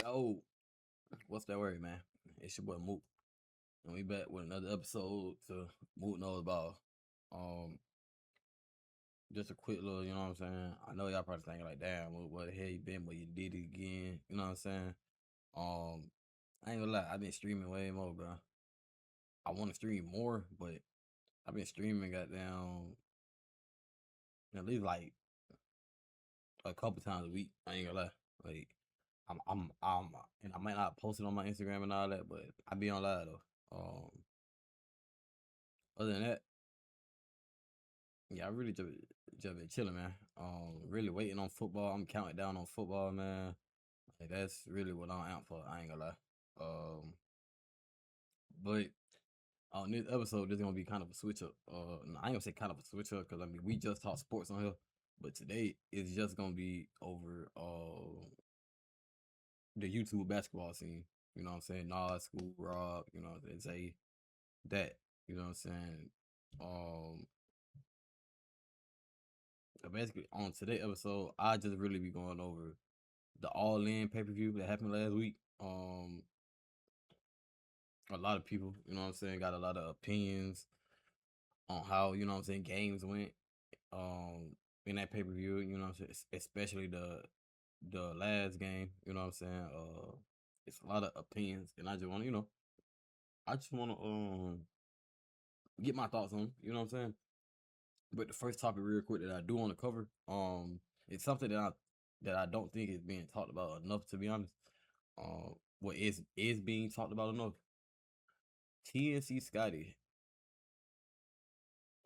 Yo, what's that word, man? It's your boy Moot, and we back with another episode to Moot Knows Ball. Um, just a quick little, you know what I'm saying? I know y'all probably thinking like, damn, what the hell you been, but you did it again. You know what I'm saying? Um, I ain't gonna lie, I've been streaming way more, bro. I want to stream more, but I've been streaming goddamn at least like a couple times a week. I ain't gonna lie, like. And I might not post it on my Instagram and all that, but I be on live though. Other than that, yeah, I really just been chilling, man. Really waiting on football. I'm counting down on football, man. Like that's really what I'm out for. I ain't gonna lie. But on this episode, this is gonna be kind of a switch up. I ain't gonna say kind of a switch up because I mean we just talk sports on here, but today is just gonna be over the YouTube basketball scene. You know what I'm saying? Nas, School, Rob. You know, and say that. You know what I'm saying? Um, Basically on today's episode, I just really be going over the All In pay-per-view that happened last week. A lot of people, you know what I'm saying, got a lot of opinions on how, you know what I'm saying, games went in that pay-per-view, you know what I'm saying, especially the last game, you know what I'm saying? It's a lot of opinions and I just want to, get my thoughts on, you know what I'm saying? But the first topic real quick that I do want to cover, it's something that I don't think is being talked about enough, to be honest. What is being talked about enough? TNC Scotty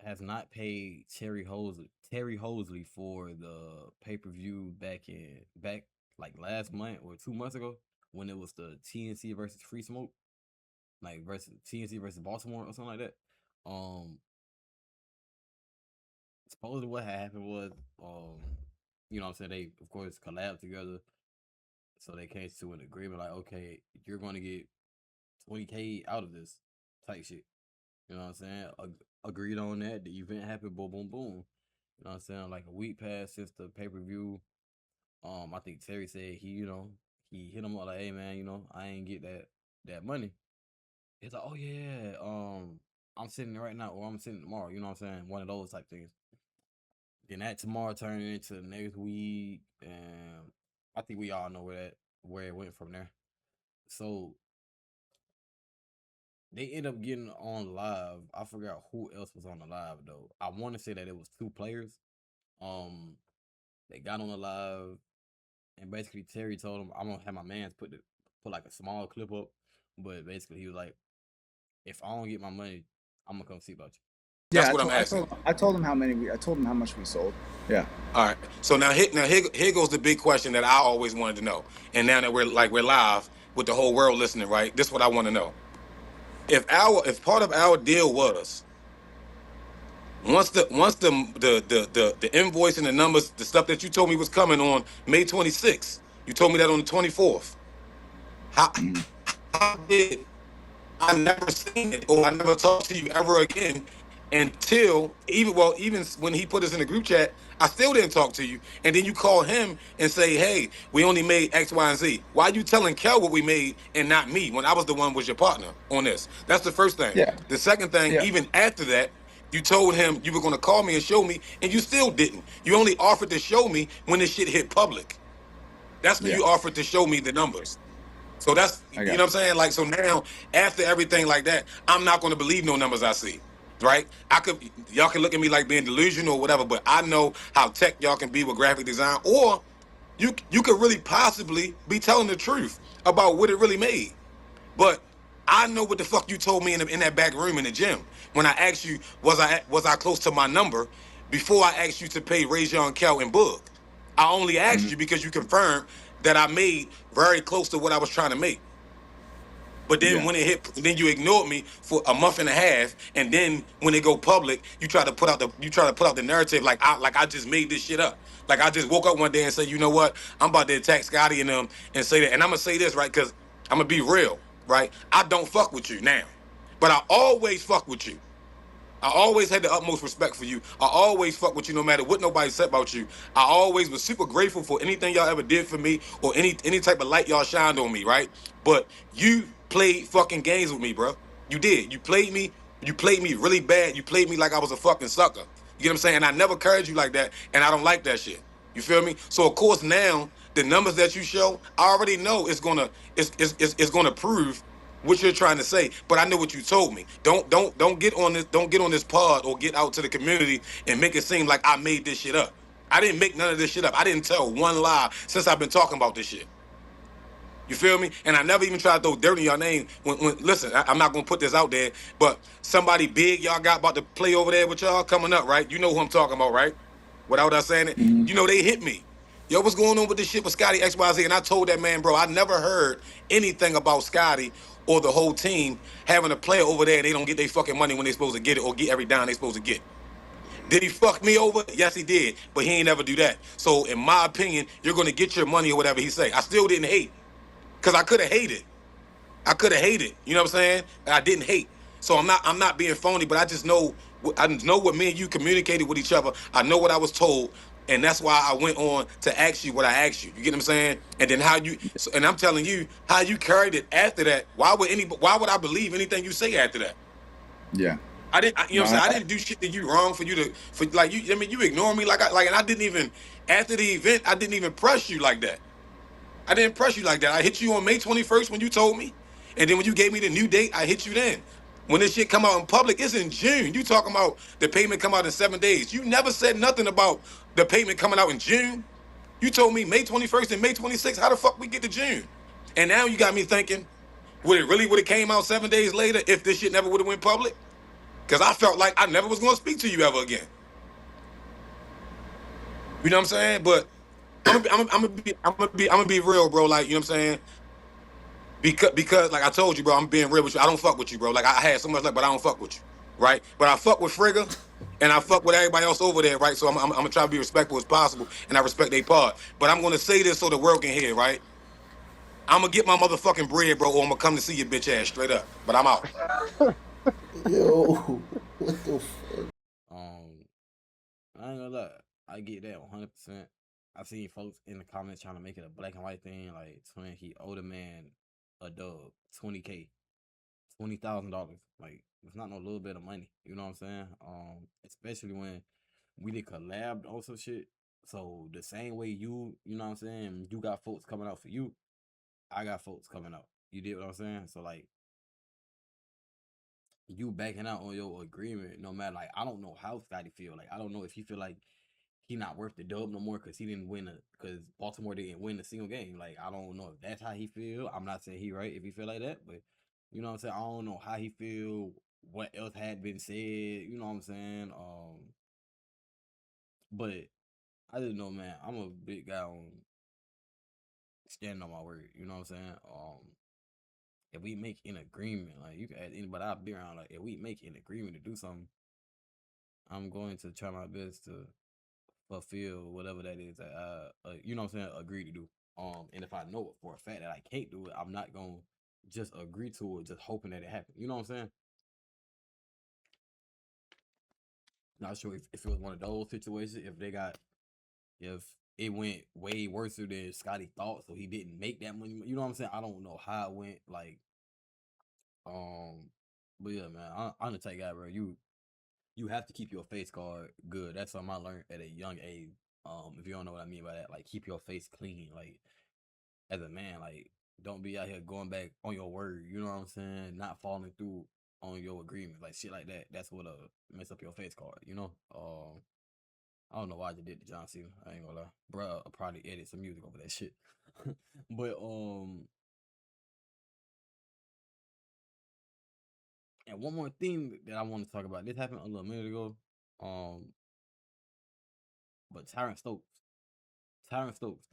has not paid Terry Hosley for the pay-per-view back like last month or 2 months ago when it was the TNC versus Free Smoke, like versus TNC versus Baltimore or something like that. Supposedly what happened was, you know what I'm saying, they of course collabed together. So they came to an agreement like, okay, you're gonna get 20K out of this type shit. You know what I'm saying? Agreed on that. The event happened, boom, boom, boom. You know what I'm saying? Like a week passed since the pay-per-view. I think Terry said he hit him up like, hey man, I ain't get that money. It's like, oh yeah, I'm sitting there right now or I'm sitting tomorrow, you know what I'm saying? One of those type things. Then that tomorrow turned into next week, and I think we all know where it went from there. So they end up getting on live. I forgot who else was on the live though. I want to say that it was two players. Um, they got on the live, and basically Terry told him, "I'm gonna have my man's put like a small clip up," but basically he was like, "If I don't get my money, I'm gonna come see about you." That's what I'm asking. I told him how much we sold. Yeah. All right. So here goes the big question that I always wanted to know. And now that we're live with the whole world listening, right? This is what I want to know. If part of our deal was once the invoice and the numbers, the stuff that you told me was coming on May 26th, you told me that on the 24th. How did I never seen it or I never talked to you ever again until even when he put us in the group chat, I still didn't talk to you. And then you call him and say, hey, we only made X, Y, and Z. Why are you telling Kel what we made and not me when I was the one was your partner on this? That's the first thing. Yeah. The second thing, Yeah. even after that, you told him you were going to call me and show me, and you still didn't. You only offered to show me when this shit hit public. That's when you offered to show me the numbers. So that's, you know what I'm saying? Like, so now, after everything like that, I'm not going to believe no numbers I see, right? Y'all can look at me like being delusional or whatever, but I know how tech y'all can be with graphic design, or you could really possibly be telling the truth about what it really made. But I know what the fuck you told me in that back room in the gym when I asked you, was I close to my number before I asked you to pay Rajon, Kel, and Boog. I only asked you because you confirmed that I made very close to what I was trying to make. But then when it hit, then you ignored me for a month and a half, and then when it go public, you try to put out the narrative like I just made this shit up. Like I just woke up one day and said, you know what, I'm about to attack Scotty and them and say that. And I'm gonna say this right, because I'm gonna be real, right? I don't fuck with you now, but I always fuck with you. I always had the utmost respect for you. I always fuck with you no matter what nobody said about you. I always was super grateful for anything y'all ever did for me or any type of light y'all shined on me, right? But you played fucking games with me, bro. You did. You played me. You played me really bad. You played me like I was a fucking sucker. You get what I'm saying? And I never carried you like that, and I don't like that shit. You feel me? So of course now the numbers that you show, I already know it's gonna prove what you're trying to say, but I know what you told me. Don't get on this. Don't get on this pod or get out to the community and make it seem like I made this shit up. I didn't make none of this shit up. I didn't tell one lie since I've been talking about this shit. You feel me? And I never even tried to throw dirt in your name. When listen, I'm not gonna put this out there, but somebody big y'all got about to play over there with y'all coming up, right? You know who I'm talking about, right? Without us saying it, Mhm. you know they hit me. Yo, what's going on with this shit with Scotty XYZ? And I told that man, bro, I never heard anything about Scotty or the whole team having a player over there and they don't get their fucking money when they supposed to get it or get every dime they supposed to get. Did he fuck me over? Yes, he did. But he ain't never do that. So in my opinion, you're gonna get your money or whatever he say. I still didn't hate. Cause I could have hated. I could have hated. You know what I'm saying? I didn't hate. So I'm not being phony, but I just know I know what me and you communicated with each other. I know what I was told, and that's why I went on to ask you what I asked you. You get what I'm saying? And then how you and I'm telling you how you carried it after that. Why would I believe anything you say after that? Yeah. You know what I'm No, saying? I didn't do shit to you wrong for you to for like you. I mean, you ignore me and I didn't even after the event. I didn't even press you like that. I didn't press you like that. I hit you on May 21st when you told me. And then when you gave me the new date, I hit you then. When this shit come out in public, it's in June. You talking about the payment come out in 7 days. You never said nothing about the payment coming out in June. You told me May 21st and May 26th. How the fuck we get to June? And now you got me thinking, would it came out 7 days later if this shit never would have went public? Because I felt like I never was going to speak to you ever again. You know what I'm saying? But I'm gonna be real, bro. Like, you know what I'm saying? Because like I told you, bro, I'm being real with you. I don't fuck with you, bro. Like I had so much luck, but I don't fuck with you, right? But I fuck with Frigga, and I fuck with everybody else over there, right? So I'm gonna try to be respectful as possible, and I respect their part. But I'm gonna say this so the world can hear, right? I'm gonna get my motherfucking bread, bro, or I'm gonna come to see your bitch ass straight up. But I'm out. Yo, what the fuck? I ain't gonna lie, I get that 100%. I seen folks in the comments trying to make it a black and white thing, like twin he owed a man a dub, $20K, $20,000. Like it's not no little bit of money. You know what I'm saying? Especially when we did collab on some shit. So the same way you know what I'm saying, you got folks coming out for you, I got folks coming out. You did what I'm saying? So like you backing out on your agreement, no matter like I don't know how Scotty feel. Like I don't know if he feel like he not worth the dub no more because he didn't win because Baltimore didn't win a single game. Like I don't know if that's how he feel. I'm not saying he right if he feel like that, but you know what I'm saying. I don't know how he feel. What else had been said? You know what I'm saying. But I just know, man. I'm a big guy on standing on my word. You know what I'm saying. If we make an agreement, like you can ask anybody I'll be around, like if we make an agreement to do something, I'm going to try my best to fulfill whatever that is that you know what I'm saying, agree to do. And if I know it for a fact that I can't do it, I'm not gonna just agree to it, just hoping that it happens. You know what I'm saying? Not sure if it was one of those situations, if it went way worse than Scotty thought, so he didn't make that money. You know what I'm saying? I don't know how it went, like, but yeah, man, I'm the type guy, bro. You have to keep your face card good. That's something I learned at a young age. If you don't know what I mean by that, like keep your face clean. Like as a man, like don't be out here going back on your word. You know what I'm saying? Not following through on your agreement, like shit like that. That's what mess up your face card. You know. I don't know why I just did the John Cena. I ain't gonna lie, bro. I'll probably edit some music over that shit. But and one more thing that I want to talk about. This happened a little minute ago. Um, but Tyron Stokes,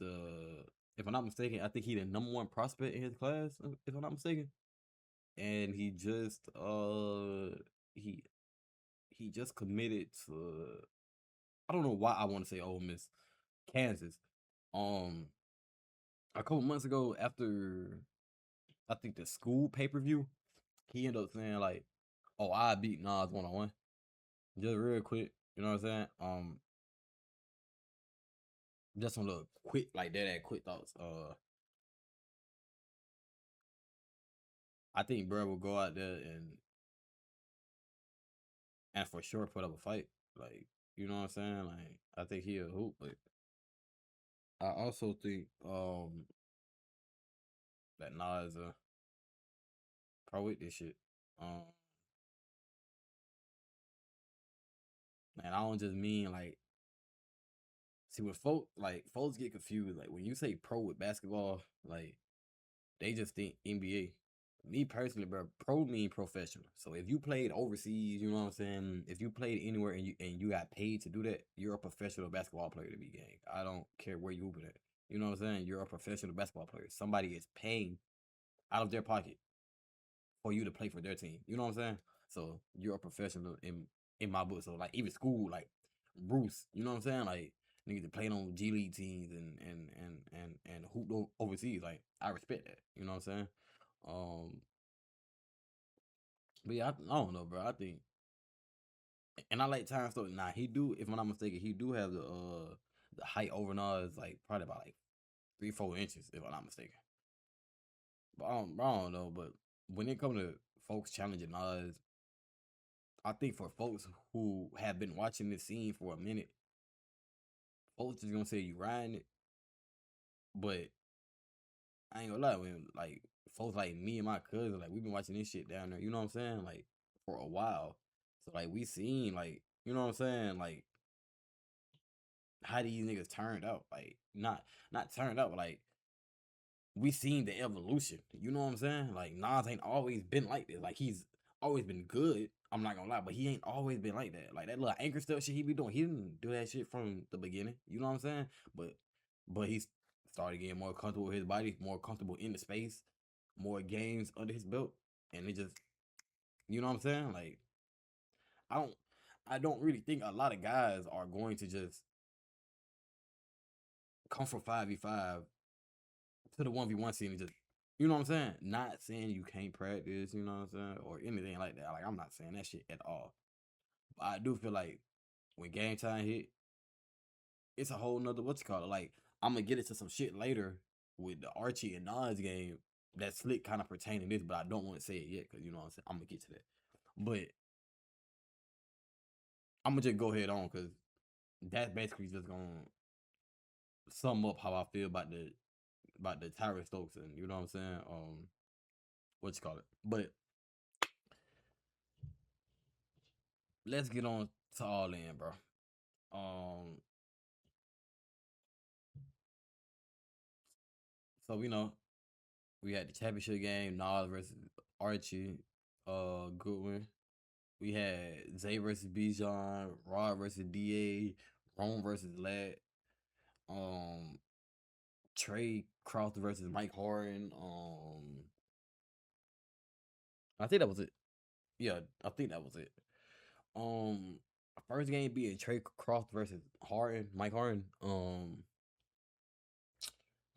if I'm not mistaken, I think he the number one prospect in his class, if I'm not mistaken. And he he just committed to, I don't know why I want to say Ole Miss, Kansas. Um, a couple months ago, after I think the school pay-per-view, he ended up saying like, "Oh, I beat Nas 1-on-1." just real quick, you know what I'm saying? Just some little quick, like that quick thoughts. I think bro will go out there and for sure put up a fight. Like, you know what I'm saying? Like, I think he'll hoop, but I also think that Nas pro with this shit. Um, and I don't just mean like, see when folks get confused. Like when you say pro with basketball, like they just think NBA. Me personally, bro, pro mean professional. So if you played overseas, you know what I'm saying. If you played anywhere and you got paid to do that, you're a professional basketball player to be gang. I don't care where you hooping at. You know what I'm saying. You're a professional basketball player. Somebody is paying out of their pocket for you to play for their team. You know what I'm saying? So you're a professional in my book. So like even school, like Bruce, you know what I'm saying? Like niggas that played on G League teams and hooped overseas. Like I respect that. You know what I'm saying? Um, but yeah, I don't know, bro. I think, and I like time so nah, he do. If I'm not mistaken, he do have the height over Nas like probably about like 3-4 inches, if I'm not mistaken. But I don't know. But when it comes to folks challenging Nas, I think for folks who have been watching this scene for a minute, folks is gonna say you riding it, but I ain't gonna lie, when like folks like me and my cousin, like we've been watching this shit down there, you know what I'm saying? Like for a while. So like we seen like, you know what I'm saying, like how these niggas turned out. Like not turned out, but like we seen the evolution. You know what I'm saying? Like Nas ain't always been like this. Like he's always been good. I'm not gonna lie, but he ain't always been like that. Like that little anchor stuff shit he be doing. He didn't do that shit from the beginning. You know what I'm saying? But he started getting more comfortable with his body, more comfortable in the space, more games under his belt, and it just, you know what I'm saying? Like I don't I don't really think a lot of guys are going to just come from 5v5 to the 1v1 scene and just, you know what I'm saying? Not saying you can't practice, you know what I'm saying, or anything like that. Like I'm not saying that shit at all. But I do feel like when game time hit, it's a whole nother what you call it. Like I'm gonna get into some shit later with the Archie and Nas game that slick kind of pertaining to this, but I don't want to say it yet because you know what I'm saying. I'm gonna get to that, but I'm gonna just go ahead on because that's basically just gonna sum up how I feel about the Tyrese Stokes and you know what I'm saying. What you call it, but let's get on to all in, bro. Um, so we know we had the championship game, Nas versus Archie, Goodwin. We had Zay versus Bijan, Rod versus Da, Rome versus Lad, um, Trey Cross versus Mike Harden. I think that was it. Yeah, I think that was it. Um, first game being Trey Cross versus Harden, Mike Harden.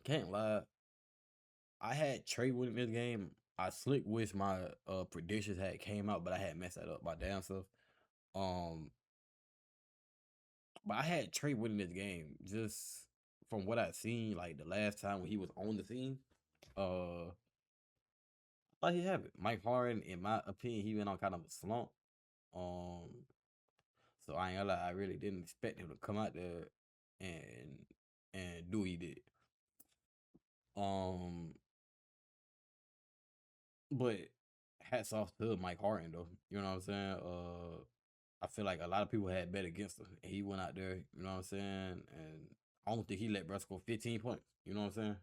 Can't lie, I had Trey winning this game. I slick wish my predictions had came out, but I had messed that up by damn self. Um, but I had Trey winning this game just from what I seen, like the last time when he was on the scene. I thought he have it. Mike Harden, in my opinion, he went on kind of a slump. Um, so I ain't gonna lie, I really didn't expect him to come out there and do what he did. Um, but hats off to Mike Harden though. You know what I'm saying? I feel like a lot of people had bet against him. And he went out there, you know what I'm saying? And I don't think he let Russ go 15 points. You know what I'm saying?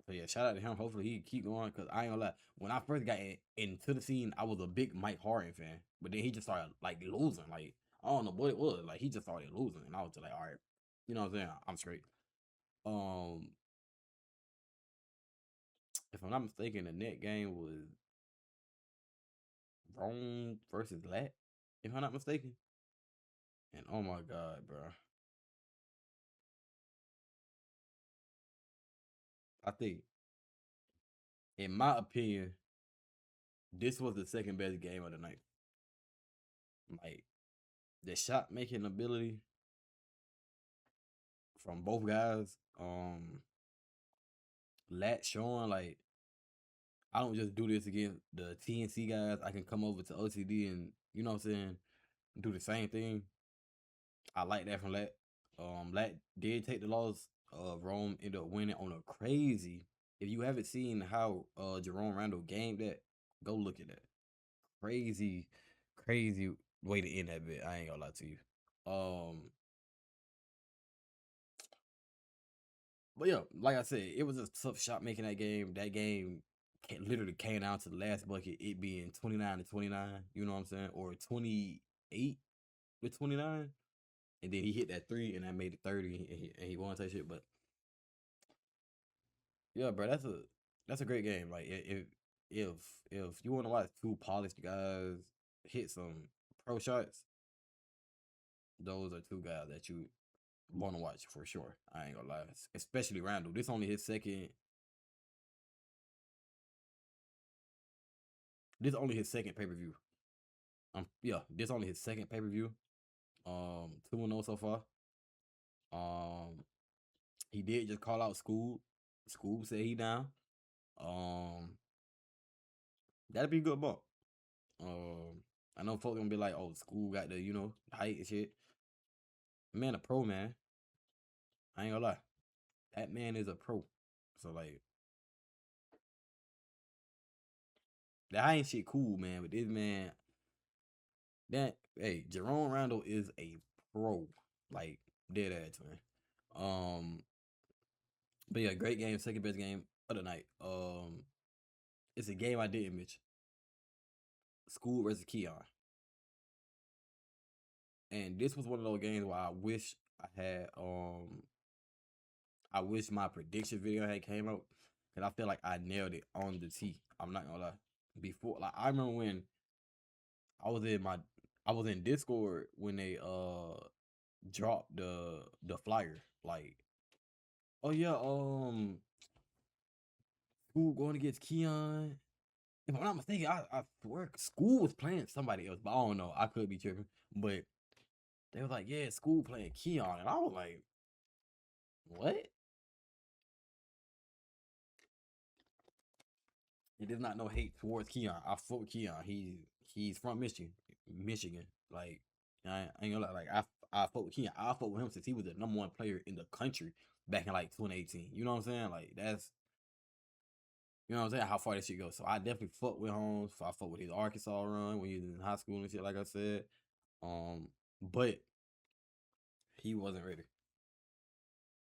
So yeah, shout out to him. Hopefully he keep going. Cause I ain't gonna lie. When I first got into the scene, I was a big Mike Harden fan. But then he just started like losing. Like, I don't know what it was. Like he just started losing. And I was just like, all right, you know what I'm saying? I'm straight. Um, if I'm not mistaken, the net game was Rome versus Lat, if I'm not mistaken. And oh my god, bro. I think, in my opinion, this was the second best game of the night. like the shot making ability from both guys. Lat showing like I don't just do this against the TNC guys. I can come over to OTD and you know what I'm saying, do the same thing. I like that from Lat. Lat did take the loss. Rome ended up winning on a crazy. If you haven't seen how Jerome Randall gamed that, go look at that. Crazy, crazy way to end that bit. I ain't gonna lie to you. But yeah, like I said, it was a tough shot making that game. That game literally came down to the last bucket, it being 29-29. You know what I'm saying, or 28-29, and then he hit that three, and that made it 30, and he won that shit. But yeah, bro, that's a great game. Like if you want to watch two polished guys hit some pro shots, those are two guys that you want to watch for sure. I ain't gonna lie, especially Randall. This only his second. This only his second pay per view. Yeah, this only his second pay per view. 2-0 so far. He did just call out Scoob. Scoob said he down. That'd be a good bump. I know folks gonna be like, "Oh, Scoob got the height and shit." Man, a pro, man. I ain't gonna lie. That man is a pro. So like, that ain't shit cool, man. But this man, Jerome Randall is a pro. Like, dead ass, man. But yeah, great game, second best game of the night. It's a game I didn't mention. Scoob versus Keon. And this was one of those games where I wish I wish my prediction video had came out. Cause I feel like I nailed it on the tee. I'm not gonna lie. Before, like, I remember when I was in Discord when they dropped the flyer. Like, oh yeah, School going against Keon. If I'm not mistaken, I swear School was playing somebody else, but I don't know. I could be tripping. But they was like, yeah, School playing Keon. And I was like, what? It is not no hate towards Keon. I fuck with Keon. He's from Michigan. Like, I ain't gonna lie. Like, I fuck with Keon. I fuck with him since he was the #1 player in the country back in like 2018. You know what I'm saying? Like, that's, you know what I'm saying, how far that shit goes. So I definitely fuck with Holmes. I fuck with his Arkansas run when he was in high school and shit, like I said. But he wasn't ready.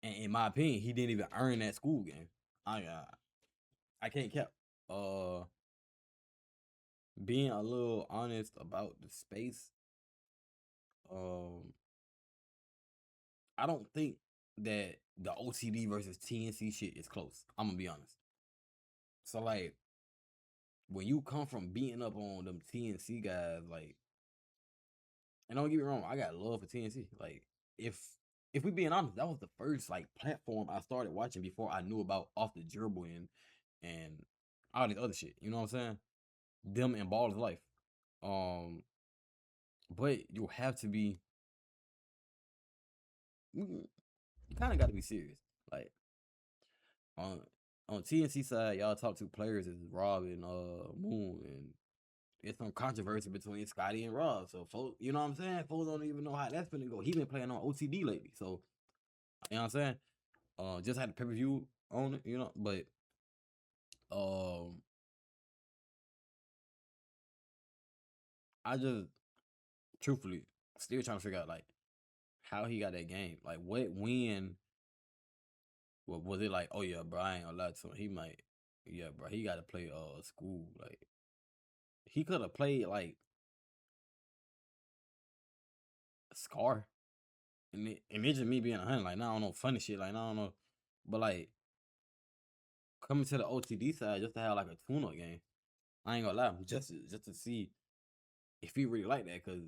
And in my opinion, he didn't even earn that school game. I can't cap. Being a little honest about the space, I don't think that the OTD versus TNC shit is close. I'm gonna be honest. So like, when you come from beating up on them TNC guys, like, and don't get me wrong, I got love for TNC. Like, if we being honest, that was the first like platform I started watching before I knew about Off the Dribble and all this other shit. You know what I'm saying? Them and Ball's Life. But you have to be. You kind of got to be serious. Like, on TNC side, y'all top two players is Rob and Moon, and it's some controversy between Scotty and Rob. So folks, you know what I'm saying? Folks don't even know how that's gonna go. He been playing on OTD lately, so you know what I'm saying. Just had the pay-per-view on it, you know, but I just truthfully still trying to figure out like how he got that game. Like, what win? What was it like? Oh yeah, bro, I ain't gonna lie to him. He might, yeah, bro, he got to play School. Like, he could have played like Scar, and it's just me being a hundred. Like, nah, I don't know funny shit. Like, nah, I don't know, but like coming to the OTD side just to have like a tune-up game. I ain't gonna lie, just to see if he really like that, cause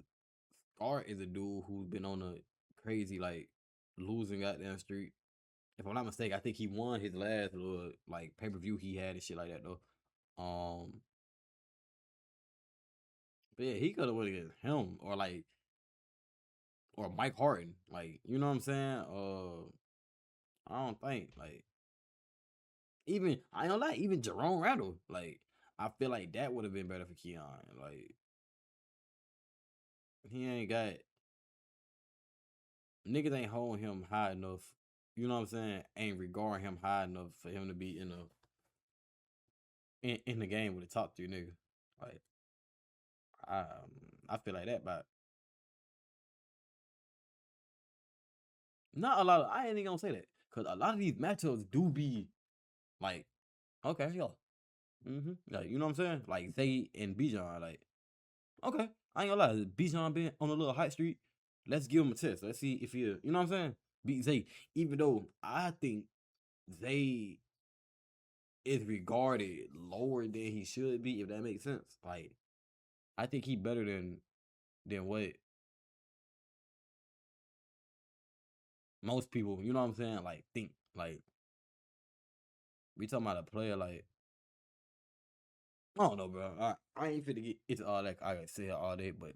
Scar is a dude who's been on a crazy like losing goddamn streak. If I'm not mistaken, I think he won his last little like pay-per-view he had and shit like that though. But yeah, he could have went against him or Mike Harden. Like, you know what I'm saying? I don't think even I don't like even Jerome Randall. Like, I feel like that would have been better for Keon. Like, he ain't got niggas ain't holding him high enough. You know what I'm saying? Ain't regarding him high enough for him to be in the game with the top 3 niggas. Like, I feel like that, but not a lot of. I ain't even gonna say that because a lot of these matchups do be like, okay, yo, like, you know what I'm saying? Like Zay and Bijan, like, okay, I ain't gonna lie, Bijan been on a little hot streak. Let's give him a test. Let's see if he, you know what I'm saying? Beat Zay, even though I think Zay is regarded lower than he should be, if that makes sense. Like, I think he better than what most people, you know what I'm saying? Like, think like we talking about a player like. I don't know, bro. I ain't finna get into all that. I gotta say it all day, but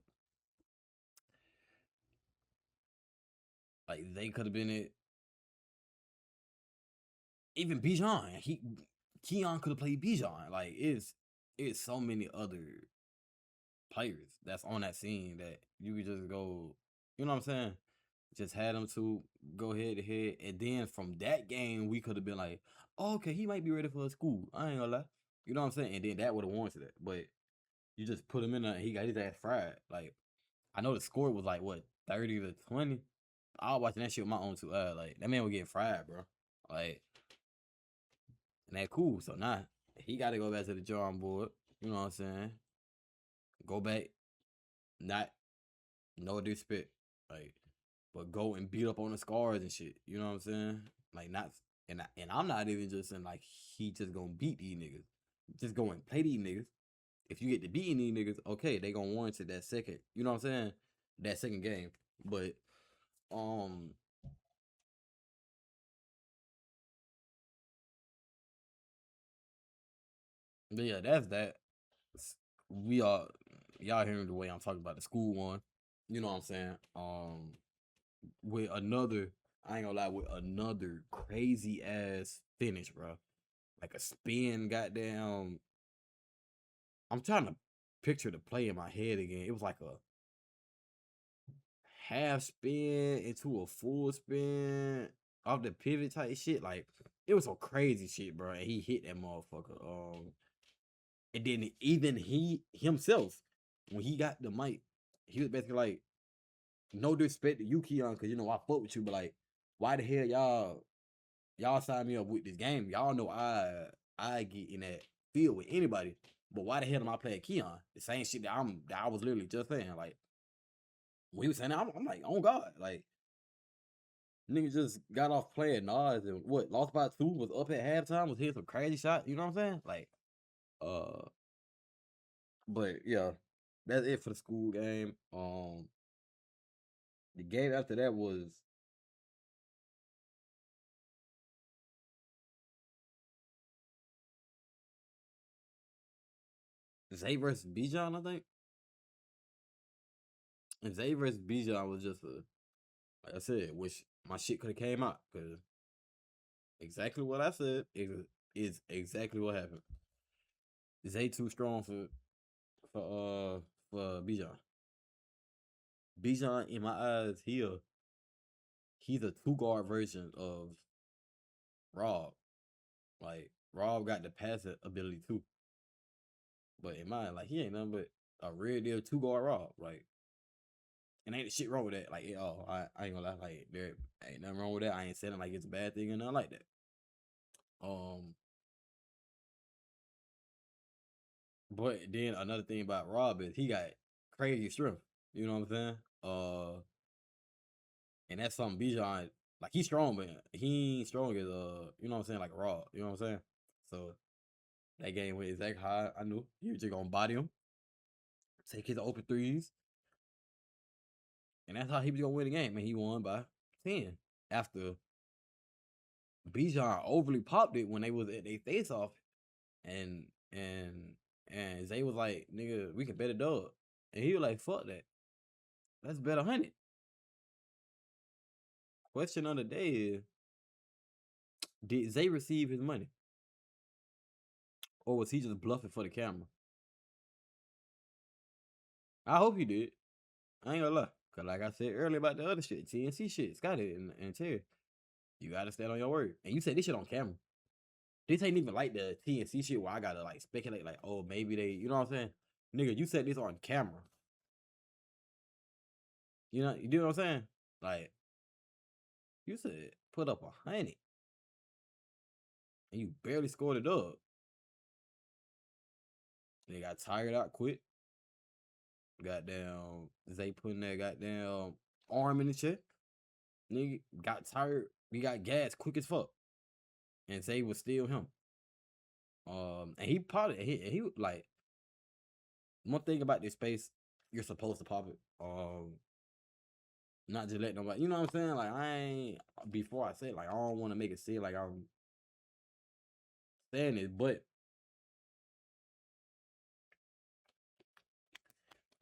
like they could have been it. Even Bijan, Keon could have played Bijan. Like it's so many other players that's on that scene that you could just go. You know what I'm saying? Just had them to go head to head, and then from that game we could have been like, oh, okay, he might be ready for a school. I ain't gonna lie. You know what I'm saying? And then that would have warranted it, but you just put him in there and he got his ass fried. Like, I know the score was like what 30-20. I was watching that shit with my own 2 eyes. Like, that man was getting fried, bro. Like, and that cool. So now he got to go back to the drawing board. You know what I'm saying? Go back, not no disrespect, like, but go and beat up on the scars and shit. You know what I'm saying? Like, not and I'm not even just saying like he just gonna beat these niggas. Just go and play these niggas. If you get to beating these niggas, okay, they gonna warrant it that second. You know what I'm saying? That second game, but um. But yeah, that's that. We are y'all hearing the way I'm talking about the school one. You know what I'm saying? With another, I ain't gonna lie, with another crazy ass finish, bro. Like a spin, goddamn. I'm trying to picture the play in my head again. It was like a half spin into a full spin off the pivot type shit. Like, it was some crazy shit, bro. And he hit that motherfucker. And then even he himself, when he got the mic, he was basically like, no disrespect to you, Keon, because you know I fuck with you, but like, why the hell y'all sign me up with this game? Y'all know I get in that field with anybody, but why the hell am I playing Keon? The same shit that I was literally just saying. Like, when he was saying that, I'm like, oh God, like, nigga just got off playing Nas and what, lost by 2, was up at halftime, was hitting some crazy shot, you know what I'm saying? Like, uh but yeah, that's it for the school game. The game after that was Zay versus Bijan, I think. And Zay versus Bijan was just like I said, which my shit could have came out because exactly what I said is exactly what happened. Zay too strong for Bijan. Bijan, in my eyes, he's a 2 guard version of Rob. Like, Rob got the passing ability too. But in mine, like, he ain't nothing but a real deal 2 guard Rob. Like, and ain't shit wrong with that. Like, I ain't gonna lie, like, there ain't nothing wrong with that. I ain't saying like it's a bad thing or nothing like that. But then another thing about Rob is he got crazy strength. You know what I'm saying? And that's something Bijan, like, he's strong, but he ain't strong as you know what I'm saying, like Rob. You know what I'm saying? So that game went exactly how I knew. He was just gonna body him, take his open threes, and that's how he was gonna win the game. And he won by 10 after Bijan overly popped it when they was at their face off, and and Zay was like, nigga, we can bet a dub. And he was like, fuck that. Let's bet 100. Question of the day is, did Zay receive his money? Or was he just bluffing for the camera? I hope he did. I ain't gonna lie. Cause like I said earlier about the other shit, TNC shit, Scotty and Terry, you gotta stand on your word. And you said this shit on camera. This ain't even like the TNC shit where I gotta like speculate like, oh, maybe they, you know what I'm saying? Nigga, you said this on camera. You know what I'm saying? Like, you said put up 100. And you barely scored it up. They got tired out quick. Goddamn, Zay putting that goddamn arm in the chest. Nigga got tired. We got gas quick as fuck. And Zay was still him. And he popped it. He like, one thing about this space, you're supposed to pop it. Not just let nobody, you know what I'm saying? Like, I ain't, before I say, like, I don't want to make it seem like I'm saying it, but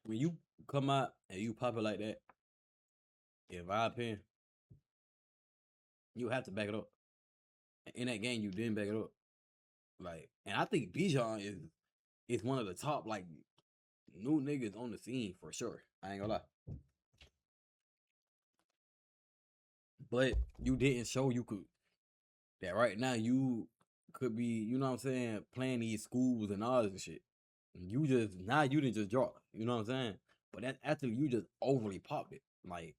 when you come out and you pop it like that, in my opinion, you have to back it up. In that game, you didn't back it up. Like, and I think Bijan is one of the top, like, new niggas on the scene for sure. I ain't gonna lie. But you didn't show you could, that right now you could be, you know what I'm saying, playing these schools and all this shit. You just, now you didn't just draw, you know what I'm saying? But that's after you just overly popped it. Like,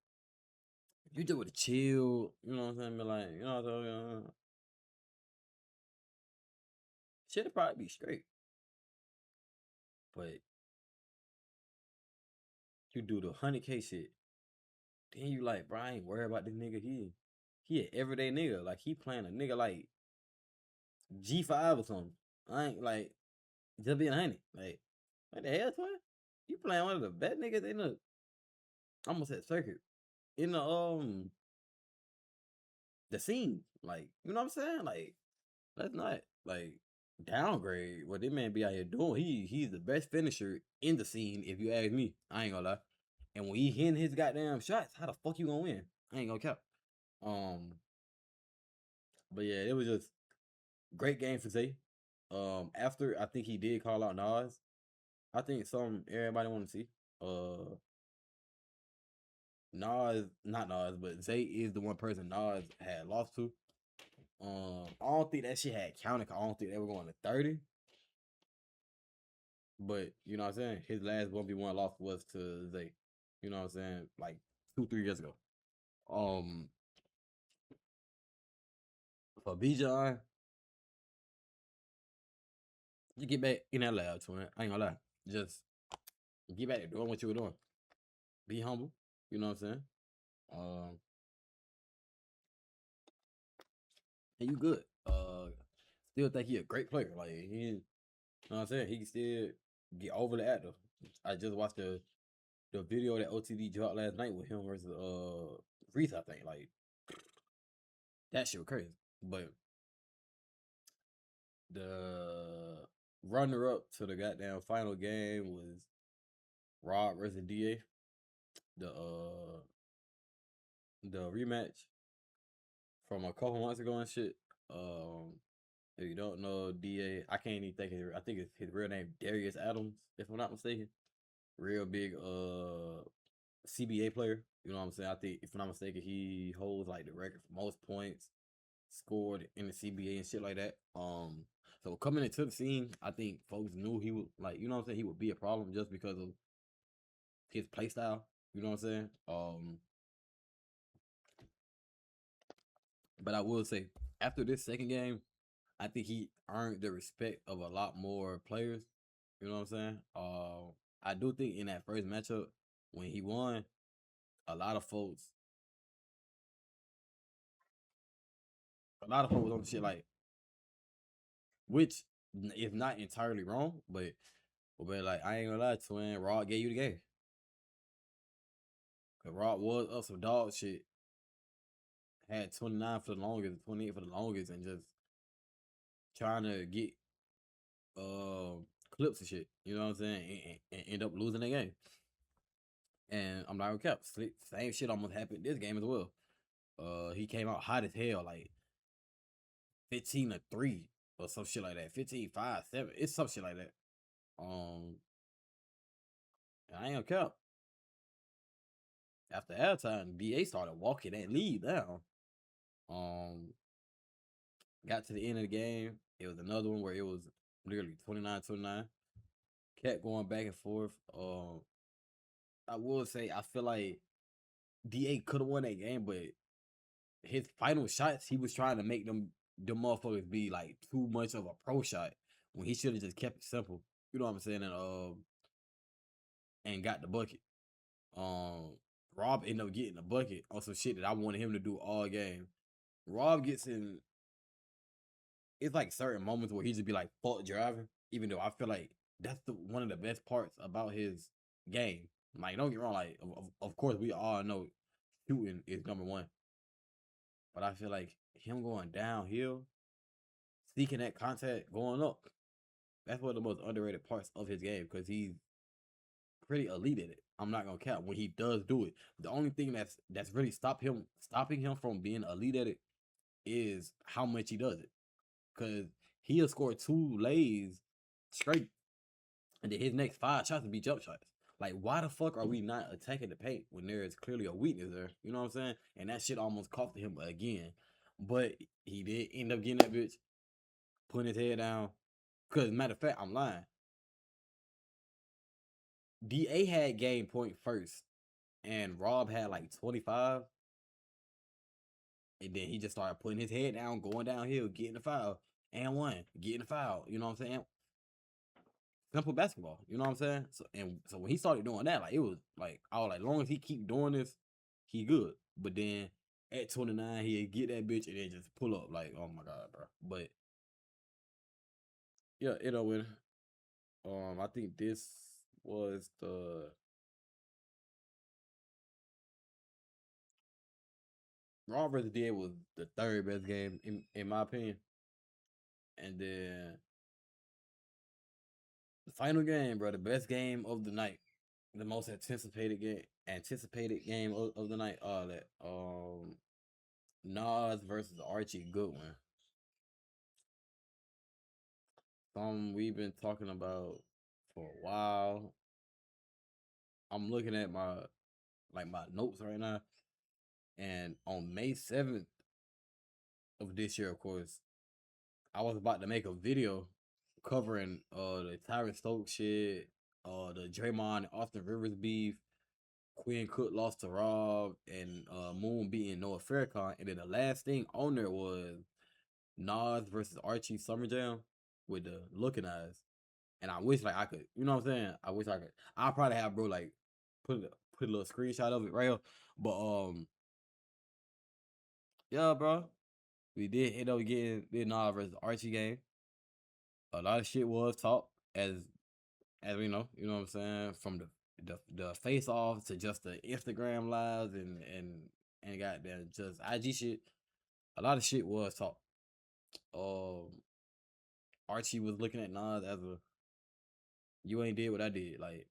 you just would chill, you know what I'm saying? Be like, you know what I'm saying? Shit'll probably be straight. But you do the 100K shit. Then you like, bro, I ain't worried about this nigga. He an everyday nigga. Like, he playing a nigga like G5 or something. I ain't like, just being 100. Like, what the hell, twin? You playing one of the best niggas in the, I almost said circuit, in the scene. Like, you know what I'm saying? Like, let's not like downgrade what this man be out here doing. He's the best finisher in the scene, if you ask me. I ain't gonna lie. And when he hitting his goddamn shots, how the fuck you gonna win? I ain't gonna count. But yeah, it was just great game for Zay. After I think he did call out Nas. I think everybody want to see. Nas, not Nas, but Zay is the one person Nas had lost to. I don't think that shit had counted. I don't think they were going to 30. But you know what I'm saying? His last 1v1 loss was to Zay. You know what I'm saying? Like 2-3 years ago. For Bijan, you get back in that lab, twin. I ain't gonna lie. Just get back to doing what you were doing. Be humble. You know what I'm saying? And you good. Still think he a great player. Like, he, you know what I'm saying? He can still get overly active. I just watched the video that OTD dropped last night with him versus Reese, I think. Like, that shit was crazy. But the runner up to the goddamn final game was Rob versus DA. The rematch from a couple months ago and shit. If you don't know DA, I can't even think I think it's his real name, Darius Adams, if I'm not mistaken. Real big CBA player. You know what I'm saying? I think, if I'm not mistaken, he holds like the record for most points scored in the CBA and shit like that. So coming into the scene, I think folks knew he would, like, you know what I'm saying, he would be a problem just because of his play style. You know what I'm saying? But I will say, after this second game, I think he earned the respect of a lot more players. You know what I'm saying? I do think in that first matchup, when he won, a lot of folks on the shit, like, which is not entirely wrong, but like, I ain't gonna lie, twin, Rod gave you the game. Cause Rod was up some dog shit. Had 29 for the longest, 28 for the longest, and just trying to get clips and shit. You know what I'm saying? And end up losing the game. And I'm not gonna cap. Same shit almost happened this game as well. He came out hot as hell, like 15-3 or some shit like that. 15-5, 7. It's some shit like that. I ain't gonna cap. After halftime, DA started walking that lead down. Got to the end of the game. It was another one where it was literally 29-29. Kept going back and forth. I will say I feel like DA could have won that game, but his final shots, he was trying to make them motherfuckers be like too much of a pro shot when he should have just kept it simple. You know what I'm saying? And got the bucket. Rob ended up getting the bucket on some shit that I wanted him to do all game. Rob gets in. It's like certain moments where he just be like fuck driving, even though I feel like that's one of the best parts about his game. Like, don't get wrong, like of course we all know shooting is number one. But I feel like him going downhill, seeking that contact, going up, that's one of the most underrated parts of his game because he's pretty elite at it. I'm not gonna count when he does do it. The only thing that's really stopping him from being elite at it is how much he does it. Cause he'll score 2 lays straight, and then his next 5 shots will be jump shots. Like, why the fuck are we not attacking the paint when there is clearly a weakness there? You know what I'm saying? And that shit almost cost him again. But he did end up getting that bitch, putting his head down. Cause matter of fact, I'm lying. DA had game point first, and Rob had like 25. And then he just started putting his head down, going downhill, getting the foul, and one, getting the foul. You know what I'm saying? Simple basketball. You know what I'm saying? So when he started doing that, like, it was like, I was like, as long as he keep doing this, he good. But then at 29, he'd get that bitch and then just pull up. Like, oh my God, bro. But yeah, it'll win. I think this was the Raw vs. DA was the 3rd best game in my opinion. And then the final game, bro, the best game of the night, the most anticipated game of the night, all that. Nas versus Archie Goodwin. Something we've been talking about for a while. I'm looking at my notes right now, and on May 7th of this year, of course, I was about to make a video covering the Tyron Stokes shit, the Draymond and Austin Rivers beef, Quinn Cook lost to Rob, and Moon beating Noah Farrakhan. And then the last thing on there was Nas versus Archie Summer Jam with the looking eyes. And I wish like I could, you know what I'm saying? I wish I could. I'll probably have bro like put a little screenshot of it right here. But yeah, bro. We did end up getting the Nas versus Archie game. A lot of shit was talked as we know, you know what I'm saying, from the face off to just the Instagram lives and goddamn just IG shit. A lot of shit was talked. Archie was looking at Nas as a, you ain't did what I did. Like,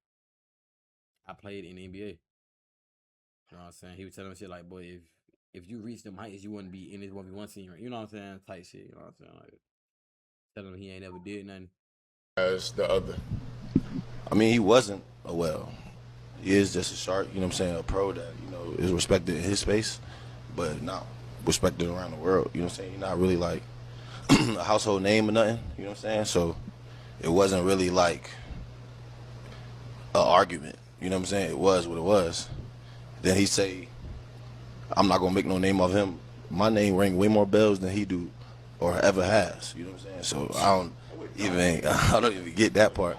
I played in the NBA. You know what I'm saying? He was telling him shit like, boy, if you reach them heights, you wouldn't be in this 1v1 scene. You know what I'm saying? Type shit. You know what I'm saying? Like, telling him he ain't ever did nothing. As the other. I mean, he wasn't a he is just a shark, you know what I'm saying, a pro that, you know, is respected in his space, but not respected around the world, you know what I'm saying? He's not really like a household name or nothing, you know what I'm saying? So it wasn't really like an argument, you know what I'm saying? It was what it was. Then he say, I'm not gonna make no name of him. My name ring way more bells than he do or ever has, you know what I'm saying? So I don't even get that part.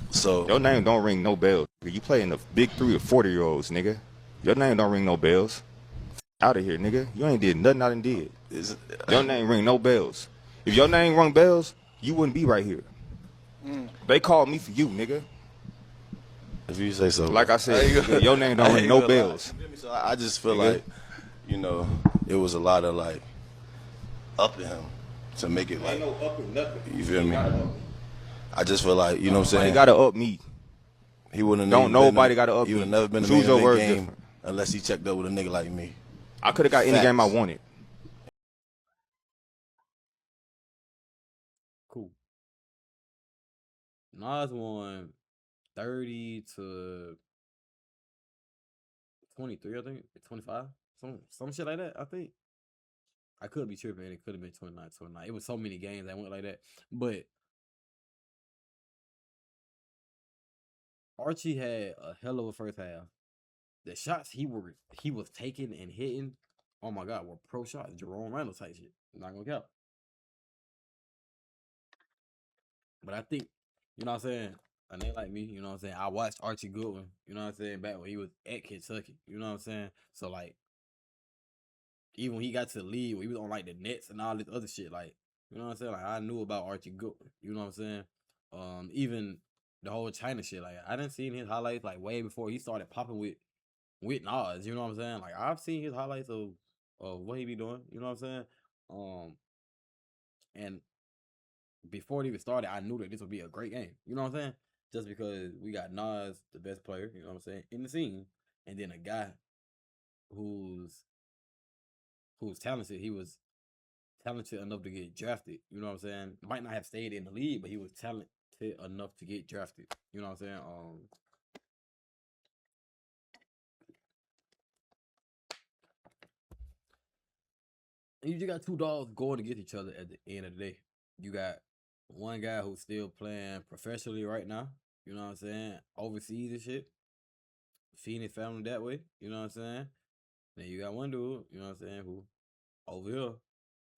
So your name don't ring no bells. You play in the big 3 or 40-year-olds, nigga. Your name don't ring no bells. Out of here, nigga. You ain't did nothing I done did. Your name ring no bells. If your name rung bells, you wouldn't be right here. They called me for you, nigga. If you say so. Like I said, your name don't ring no bells. So I just feel like, you know, it was a lot of like up in him to make it like. Ain't no up in nothing. You feel me? I just feel like, you know what I'm saying? You gotta up me. He wouldn't. Don't nobody got to He upbeat. would have never been a Choose your man in the words game different. unless he checked up with a nigga like me. I could have got any game I wanted. Cool. Nas won 30 to 23, I think. 25. Some shit like that, I think. I could be tripping. It could have been 29. It was so many games that went like that. But Archie had a hell of a first half. The shots he was taking and hitting, oh my God, were pro shots. Jerome Randall type shit. I'm not gonna count. But I think, you know what I'm saying? A nigga like me, you know what I'm saying? I watched Archie Goodwin, you know what I'm saying, back when he was at Kentucky. You know what I'm saying? So like, even when he got to the league, when he was on like the Nets and all this other shit, like, you know what I'm saying? Like, I knew about Archie Goodwin. You know what I'm saying? Even the whole China shit, like, I didn't see his highlights like way before he started popping with Nas. You know what I'm saying? Like, I've seen his highlights of what he be doing. You know what I'm saying? And before it even started, I knew that this would be a great game. You know what I'm saying? Just because we got Nas, the best player, you know what I'm saying, in the scene, and then a guy who's talented. He was talented enough to get drafted. You know what I'm saying? Might not have stayed in the league, but he was talented enough to get drafted. You know what I'm saying? And you just got two dogs going against each other at the end of the day. You got one guy who's still playing professionally right now. You know what I'm saying? Overseas and shit. Feeding his family that way. You know what I'm saying? Then you got one dude, you know what I'm saying, who over here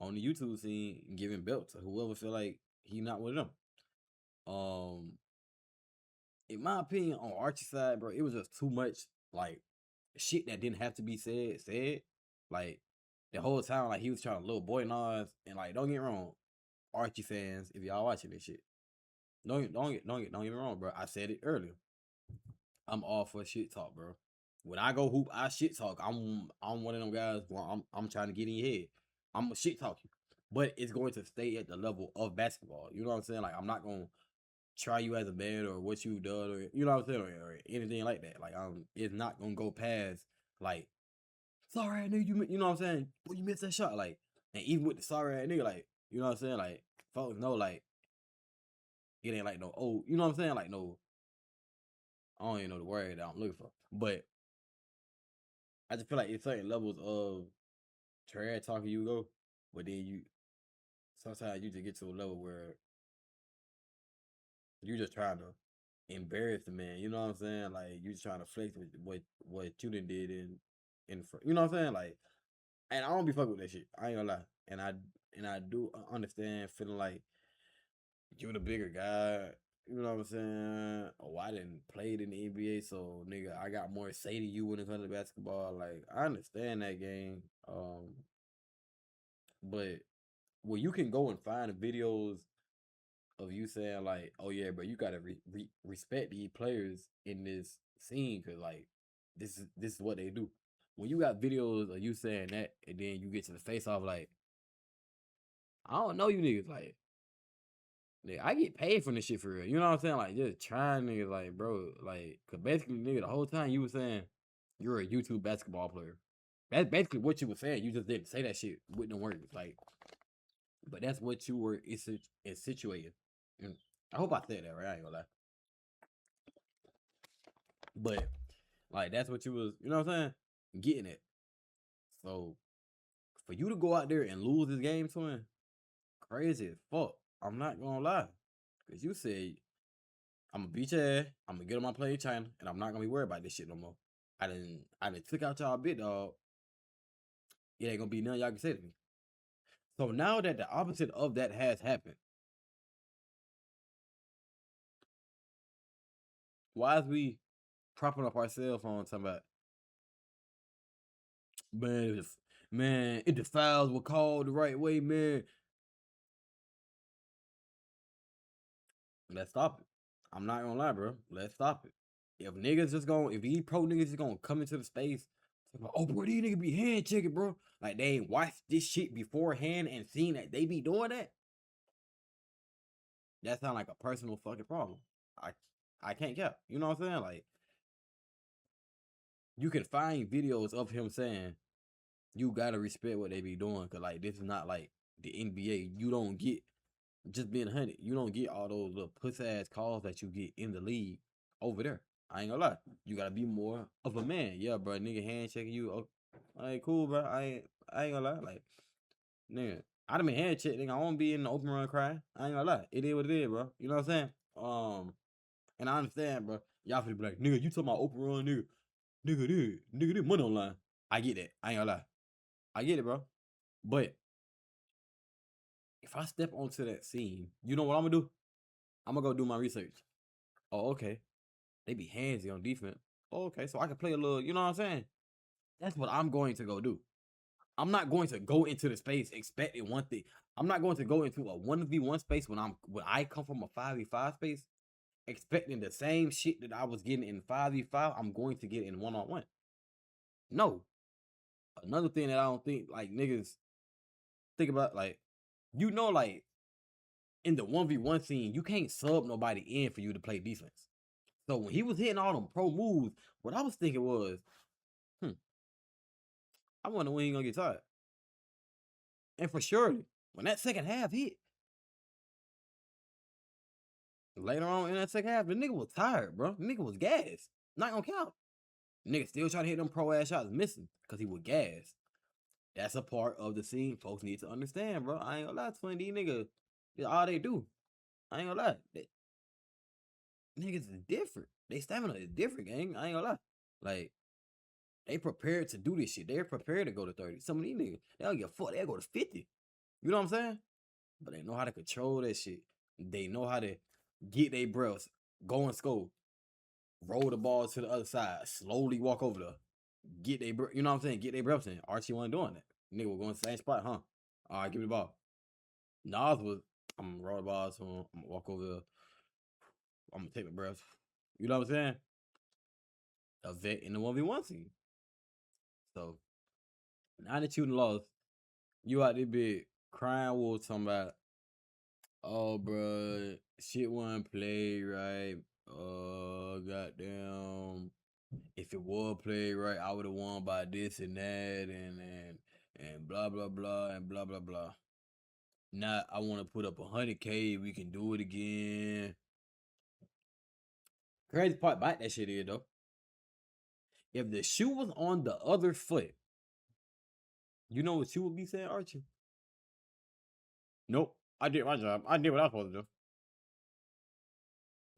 on the YouTube scene giving belts to whoever feel like he not with them. In my opinion, on Archie's side, bro, it was just too much like shit that didn't have to be said. Like the whole time, like he was trying to little boy Nas, and like don't get me wrong, Archie fans, if y'all watching this shit, don't get me wrong, bro. I said it earlier. I'm all for shit talk, bro. When I go hoop, I shit talk. I'm one of them guys where I'm trying to get in your head. I'm a shit talk you, but it's going to stay at the level of basketball. You know what I'm saying? Like I'm not gonna try you as a man or what you done or you know what I'm saying or anything like that. Like it's not gonna go past like sorry nigga you know what I'm saying? Well, you missed that shot like, and even with the sorry nigga like you know what I'm saying like folks know like it ain't like no oh you know what I'm saying like no I don't even know the word that I'm looking for, but I just feel like it's certain levels of trash talking you go, but then you sometimes you just get to a level where you just trying to embarrass the man. You know what I'm saying? Like you just trying to flex with what you done did in front. You know what I'm saying? Like, and I don't be fucking with that shit. I ain't gonna lie. And I do understand feeling like you the bigger guy. You know what I'm saying? Oh, I didn't play in the NBA, so nigga, I got more say to you when it comes to basketball. Like, I understand that game. But well, you can go and find the videos of you saying like, "Oh yeah, bro, you gotta respect these players in this scene because like this is what they do." When you got videos of you saying that, and then you get to the face off like, "I don't know you niggas," like, nigga, I get paid from this shit for real. You know what I'm saying? Like, just trying niggas, like, bro, like, cause basically, nigga, the whole time you were saying you're a YouTube basketball player. That's basically what you were saying. You just didn't say that shit with no words, like. But that's what you were insinuating. And I hope I said that right. I ain't gonna lie. But like that's what you was, you know what I'm saying? Getting it. So for you to go out there and lose this game to him, crazy as fuck. I'm not gonna lie. Cause you said I'm gonna beat your ass, I'm gonna get on my plane in China, and I'm not gonna be worried about this shit no more. I didn't took out y'all bit dog. It ain't gonna be nothing y'all can say to me. So now that the opposite of that has happened, why is we propping up our cell phones talking about man, if the fouls were called the right way, man. Let's stop it. I'm not gonna lie, bro. Let's stop it. If these pro niggas just gonna come into the space, like, oh, bro, these niggas be hand checking, bro. Like, they ain't watched this shit beforehand and seen that they be doing that. That sound like a personal fucking problem. I can't cap. You know what I'm saying? Like, you can find videos of him saying, you gotta respect what they be doing, cause like this is not like the NBA. You don't get, just being 100, you don't get all those little puss ass calls that you get in the league over there. I ain't gonna lie. You gotta be more of a man. Yeah, bro. Nigga hand checking you. Oh, like cool, bro. I ain't gonna lie. Like, nigga, I done been hand checked, nigga. I won't be in the open run crying. I ain't gonna lie. It is what it is, bro. You know what I'm saying? And I understand, bro. Y'all finna be like, nigga, you talking about open run, nigga. Nigga, this money online. I get that. I ain't gonna lie. I get it, bro. But if I step onto that scene, you know what I'm gonna do? I'm gonna go do my research. Oh, okay. They be handsy on defense. Oh, okay, so I can play a little, you know what I'm saying? That's what I'm going to go do. I'm not going to go into the space expecting one thing. I'm not going to go into a 1v1 space when I come from a 5v5 space expecting the same shit that I was getting in 5v5, I'm going to get in one-on-one. No. Another thing that I don't think like niggas think about, like, you know, like in the 1v1 scene, you can't sub nobody in for you to play defense. So when he was hitting all them pro moves, what I was thinking was, I wonder when he gonna get tired. And for sure, when that second half hit, later on in that second half, the nigga was tired, bro. The nigga was gassed. Not gonna count. Nigga still trying to hit them pro ass shots, missing because he was gassed. That's a part of the scene folks need to understand, bro. I ain't gonna lie, twin. These niggas, it's all they do. I ain't gonna lie. Niggas is different. They stamina is different, gang. I ain't gonna lie. Like, they prepared to do this shit. They're prepared to go to 30. Some of these niggas, they don't give a fuck. They'll go to 50. You know what I'm saying? But they know how to control that shit. They know how to get their breaths, go and score, roll the ball to the other side, slowly walk over there, get their, you know what I'm saying? Get their breaths in. Archie wasn't doing that. Nigga was going to the same spot, huh? All right, give me the ball. Nas was, I'm gonna roll the ball to him. I'm gonna walk over there. I'm gonna take my breath. You know what I'm saying? A vet in the 1v1 scene. So, now that you lost, you out there big crying wolf talking about, oh, bro, shit wasn't played right. Goddamn. If it was played right, I would have won by this and that, and blah blah blah and blah blah blah. Now I want to put up 100K. We can do it again. Crazy part about that shit is though, if the shoe was on the other foot, you know what you would be saying, Archie? Nope, I did my job. I did what I was supposed to do.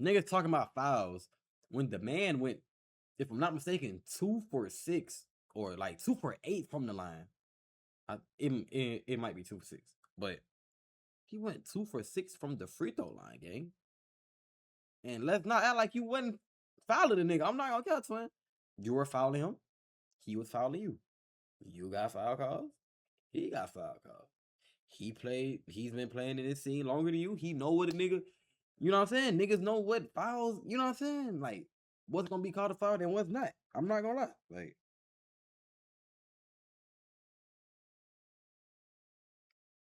Niggas talking about fouls when the man went, if I'm not mistaken, 2 for 6 or like 2 for 8 from the line. It might be 2 for 6, but he went 2 for 6 from the free throw line, gang. And let's not act like you wasn't fouling the nigga. I'm not gonna count, twin. You were fouling him. He was fouling you. You got foul calls. He got foul calls. He's been playing in this scene longer than you. He know what a nigga, you know what I'm saying? Niggas know what fouls, you know what I'm saying? Like, what's gonna be called a foul and what's not. I'm not gonna lie. Like,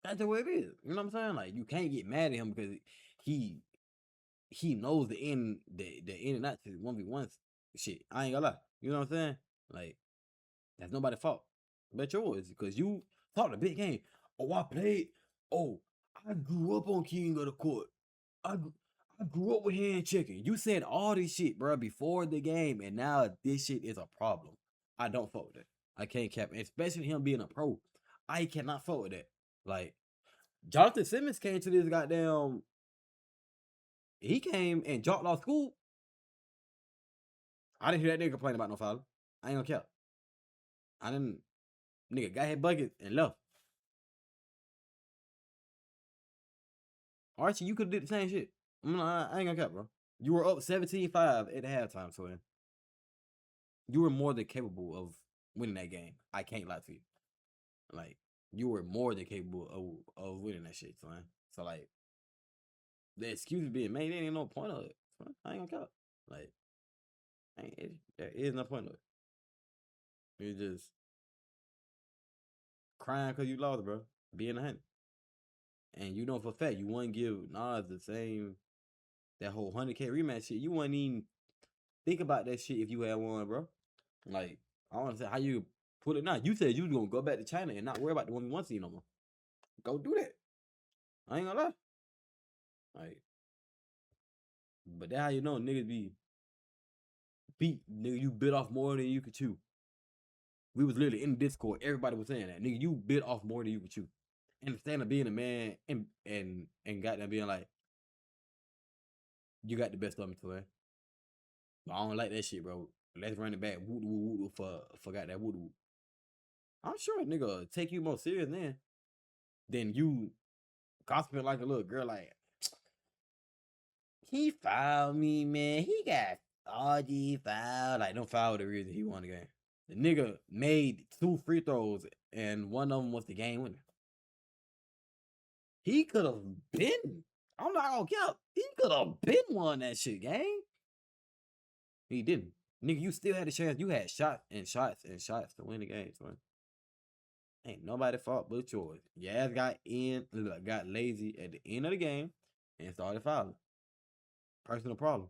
that's the way it is. You know what I'm saying? Like, you can't get mad at him because he knows the in and out to 1v1 shit. I ain't gonna lie. You know what I'm saying? Like, that's nobody's fault. But yours, because you talked a big game. Oh, I played. Oh, I grew up on King of the Court. I grew up with hand checking. You said all this shit, bro, before the game, and now this shit is a problem. I don't fuck with that. I can't cap, especially him being a pro. I cannot fuck with that. Like, Jonathan Simmons came to this goddamn. He came and dropped off school. I didn't hear that nigga complain about no foul. I ain't gonna cap. I didn't. Nigga got his bucket and left. Archie, you could have did the same shit. I ain't gonna cap, bro. You were up 17-5 at the halftime, twin. You were more than capable of winning that game. I can't lie to you. Like, you were more than capable of winning that shit, twin. So, like, the excuses being made, there ain't no point of it. Twin. I ain't gonna cap. Like, there is no point of it. You're just crying because you lost, bro. Being a 100. And you know for a fact, you wouldn't give Nas the same that whole 100K rematch shit, you wouldn't even think about that shit if you had one, bro. Like, I don't understand how you put it now. You said you was gonna go back to China and not worry about the 1v1 scene no more. Go do that. I ain't gonna lie. Like, but that's how you know niggas be beat. Nigga, you bit off more than you could chew. We was literally in Discord. Everybody was saying that. Nigga, you bit off more than you could chew. And instead of being a man and goddamn being like, you got the best of me, twin. I don't like that shit, bro. Let's run it back. Woo woo woo for got that woo woo. I'm sure a nigga take you more serious than you gossiping like a little girl. Like, he fouled me, man. He got RG fouled. Like, don't foul the reason he won the game. The nigga made 2 free throws and one of them was the game winner. He could have been. I'm not gonna count. He could have been won that shit, gang. He didn't. Nigga, you still had a chance. You had shots and shots and shots to win the game, son. Ain't nobody fault but yours. Your ass got lazy at the end of the game and started fouling. Personal problem.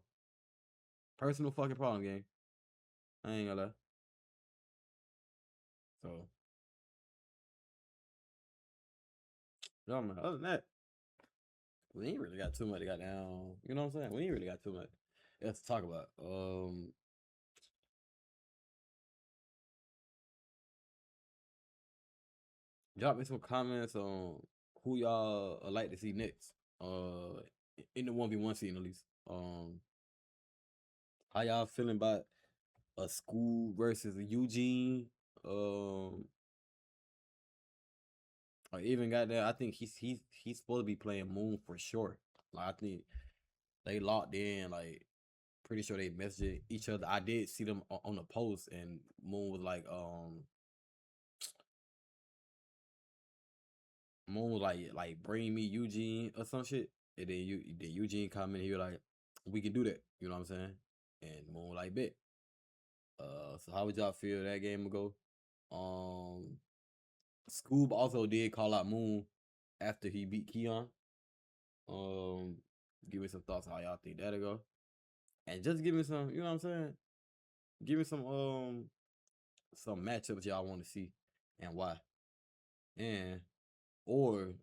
Personal fucking problem, gang. I ain't gonna lie. So, yeah, man. Other than that, we ain't really got too much to got down. You know what I'm saying? We ain't really got too much else to talk about. Drop me some comments on who y'all like to see next. In the 1v1 scene at least. How y'all feeling about a School versus a Eugene? Or even got that. I think he's supposed to be playing Moon for sure. Like, I think they locked in. Like, pretty sure they messaged each other. I did see them on the post, and Moon was like, bring me Eugene or some shit. And then Eugene commented, he was like, we can do that. You know what I'm saying? And Moon was like, bet. So how would y'all feel that game ago? Scoob also did call out Moon after he beat Keon. Give me some thoughts on how y'all think that'll go. And just give me some, you know what I'm saying? Give me some matchups y'all want to see and why. And or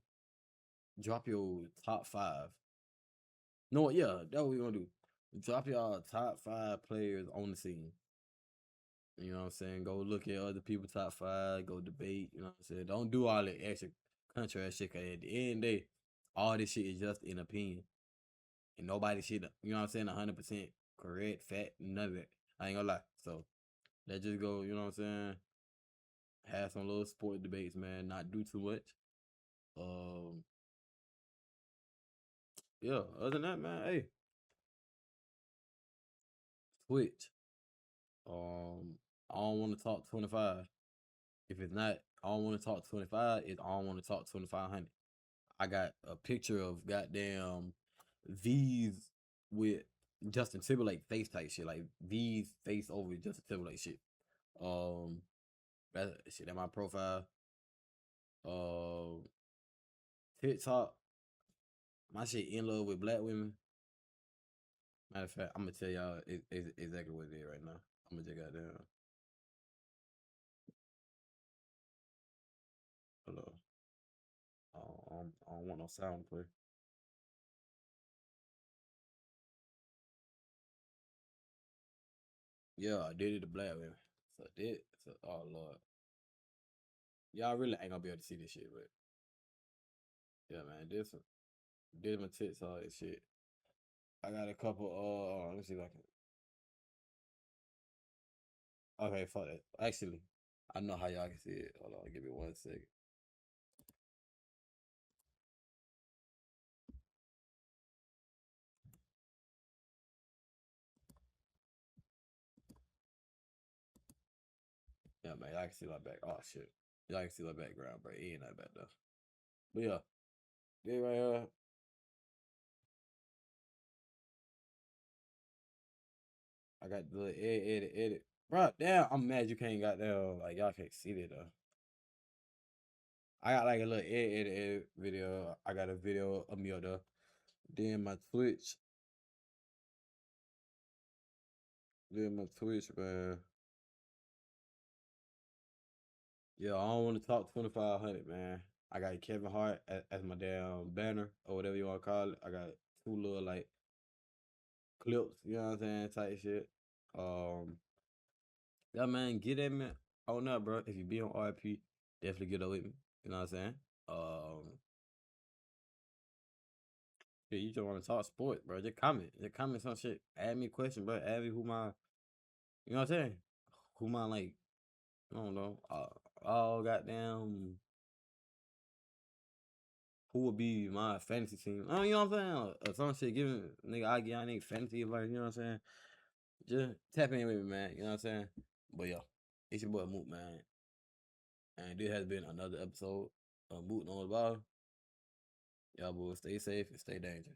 drop your top 5. No, yeah, that's what we're gonna do. Drop y'all top 5 players on the scene. You know what I'm saying? Go look at other people's top 5, go debate, you know what I'm saying? Don't do all that extra country ass shit, cause at the end of the day, all this shit is just an opinion. And nobody shit, you know what I'm saying, 100% correct, fact, none of that. I ain't gonna lie. So let's just go, you know what I'm saying? Have some little sport debates, man. Not do too much. Yeah, other than that, man, hey. Twitch. I don't want to talk 25. If it's not, I don't want to talk 25. It's I don't want to talk 2500. I got a picture of goddamn V's with Justin Timberlake face type shit, like V's face over Justin Timberlake shit. That shit at my profile. TikTok. My shit in love with black women. Matter of fact, I'm gonna tell y'all exactly what it is right now. I'm gonna just goddamn. Hold on. I don't want no sound play. Yeah, I did it to black women. So I did. So, oh Lord. Y'all really ain't gonna be able to see this shit, but yeah, man, did my tits, all this shit. I got a couple. Let me see if I can. Okay, fuck that. Actually, I know how y'all can see it. Hold on, give me 1 second. Yeah, man, y'all can see my back. Oh shit, y'all can see my background, bro. It ain't that bad though. But yeah, this right here. I got the edit. Bro, damn, I'm mad you can't got there. Like, y'all can't see it though. I got like a little edit video. I got a video of me on there. Then my Twitch. Yeah, my Twitch, man. Yeah, I don't want to talk 2,500, man. I got Kevin Hart as my damn banner or whatever you want to call it. I got 2 little like clips, you know what I'm saying, type shit. Yeah, man, get at me on that, bro. If you be on RP, definitely get up with me. You know what I'm saying? Yeah, you just want to talk sports, bro. Just comment some shit. Add me a question, bro. Add me who my, you know what I'm saying? Who my like, I don't know. All goddamn. Who would be my fantasy team? You know what I'm saying? Or some shit, giving nigga, I get y'all nigga fantasy advice, you know what I'm saying? Just tap in with me, man. You know what I'm saying? But yeah, it's your boy Moot, man. And this has been another episode of Moot on the Ball. Y'all boys stay safe and stay dangerous.